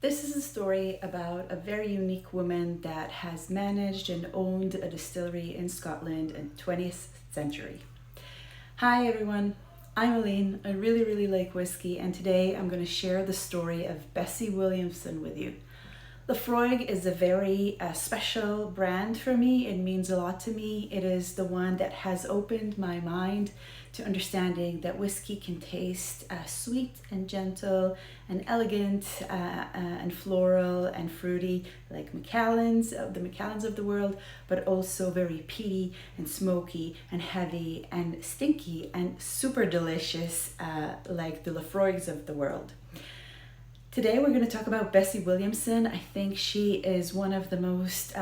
This is a story about a very unique woman that has managed and owned a distillery in Scotland in the 20th century. Hi everyone, I'm Aline. I really like whiskey, and today I'm going to share the story of Bessie Williamson with you. Laphroaig is a very special brand for me. It means a lot to me. It is the one that has opened my mind to understanding that whiskey can taste sweet and gentle and elegant and floral and fruity like Macallans, the Macallans of the world, but also very peaty and smoky and heavy and stinky and super delicious like the Laphroaigs of the world. Today we're going to talk about Bessie Williamson. I think she is one of the most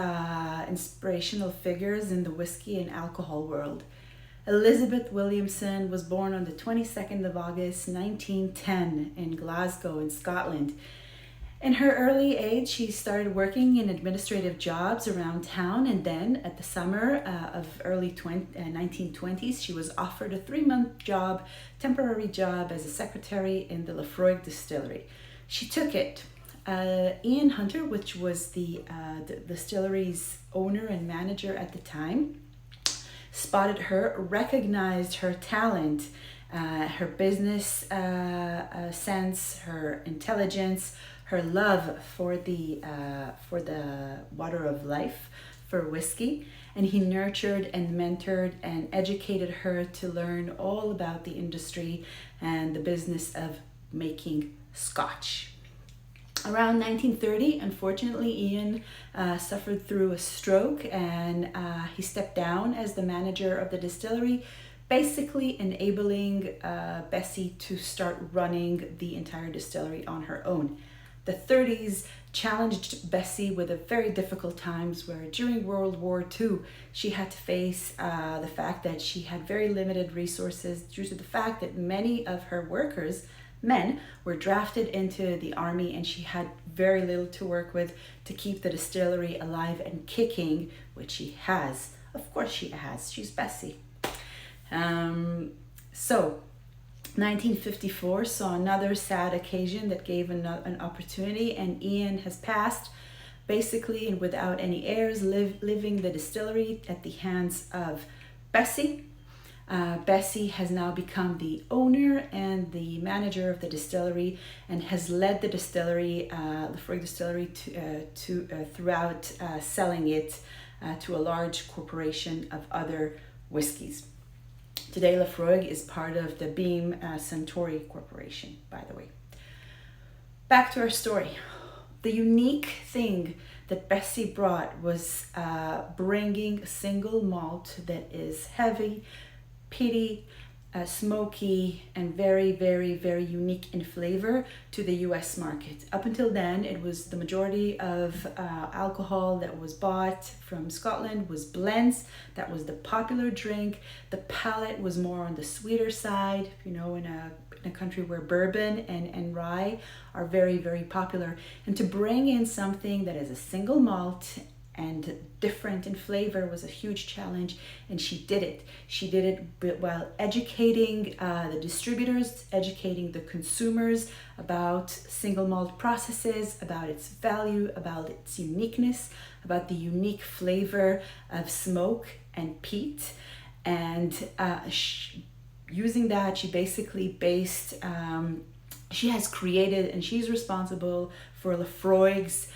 inspirational figures in the whiskey and alcohol world. Elizabeth Williamson was born on the 22nd of August 1910 in Glasgow in Scotland. In her early age, she started working in administrative jobs around town, and then at the summer of early 1920s, she was offered a 3-month temporary job as a secretary in the Laphroaig distillery. She took it. Ian Hunter, which was the distillery's owner and manager at the time, spotted her, recognized her talent, her business sense, her intelligence, her love for the water of life, for whiskey, and he nurtured and mentored and educated her to learn all about the industry and the business of making Scotch. Around 1930, unfortunately, Ian suffered through a stroke, and he stepped down as the manager of the distillery, basically enabling Bessie to start running the entire distillery on her own. The 30s challenged Bessie with a very difficult times where during World War II she had to face the fact that she had very limited resources due to the fact that many of her men were drafted into the army, and she had very little to work with to keep the distillery alive and kicking, which she has. Of course she has. She's Bessie. So 1954 saw another sad occasion that gave an opportunity, and Ian has passed basically and without any heirs, leaving the distillery at the hands of Bessie. Bessie has now become the owner and the manager of the distillery, and has led the distillery, the Laphroaig distillery, throughout selling it to a large corporation of other whiskies. Today, Laphroaig is part of the Beam Suntory Corporation, by the way. Back to our story. The unique thing that Bessie brought was bringing single malt that is heavy, peaty, smoky, and very unique in flavor to the US market. Up until then, it was the majority of alcohol that was bought from Scotland was blends. That was the popular drink. The palate was more on the sweeter side, in a country where bourbon and rye are very popular. And to bring in something that is a single malt and different in flavor was a huge challenge, and she did it. She did it while educating the distributors, educating the consumers about single malt processes, about its value, about its uniqueness, about the unique flavor of smoke and peat. And using that, she basically she has created, and she's responsible for Laphroaig's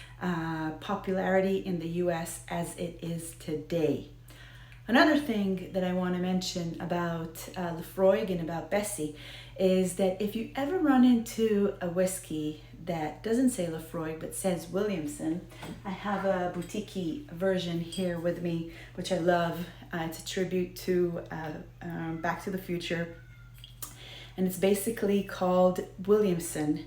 popularity in the US as it is today. Another thing that I want to mention about Laphroaig and about Bessie is that if you ever run into a whiskey that doesn't say Laphroaig but says Williamson, I have a boutique version here with me, which I love. It's a tribute to Back to the Future, and it's basically called Williamson.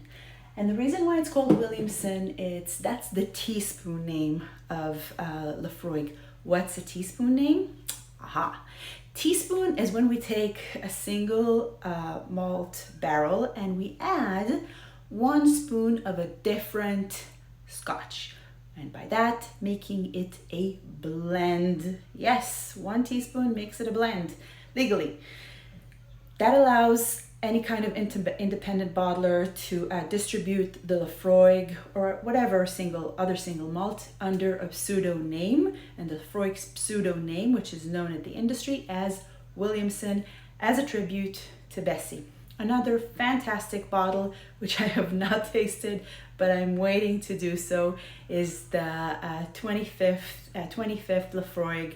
And the reason why it's called Williamson, that's the teaspoon name of Laphroaig. What's a teaspoon name? Aha. Teaspoon is when we take a single malt barrel and we add 1 spoon of a different Scotch. And by that, making it a blend. Yes, 1 teaspoon makes it a blend, legally. That allows any kind of independent bottler to distribute the Laphroaig or whatever other single malt under a pseudo name, and the Laphroaig's pseudo name, which is known in the industry as Williamson, as a tribute to Bessie. Another fantastic bottle, which I have not tasted, but I'm waiting to do so, is the 25th Laphroaig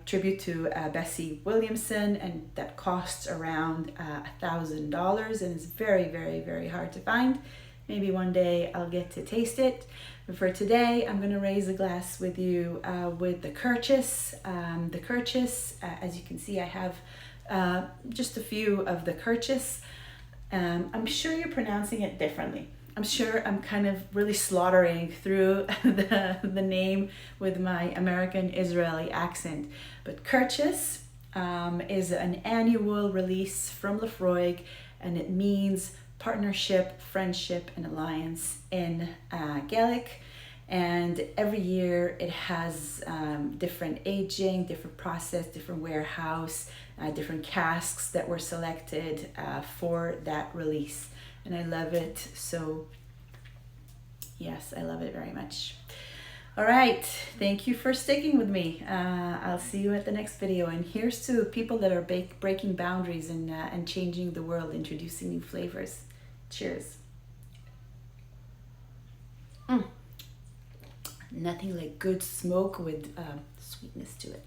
tribute to Bessie Williamson, and that costs around $1,000 and is very, very, very hard to find. Maybe one day I'll get to taste it. But for today, I'm going to raise a glass with you with the Kirchis. As you can see, I have just a few of the Kirchis. I'm sure you're pronouncing it differently. I'm sure I'm kind of really slaughtering through the name with my American Israeli accent. But Kirchis is an annual release from Laphroaig, and it means partnership, friendship, and alliance in Gaelic. And every year it has different aging, different process, different warehouse, different casks that were selected for that release. And I love it. So yes, I love it very much. All right, thank you for sticking with me. I'll see you at the next video. And here's to people that are breaking boundaries and changing the world, introducing new flavors. Cheers. Nothing like good smoke with sweetness to it.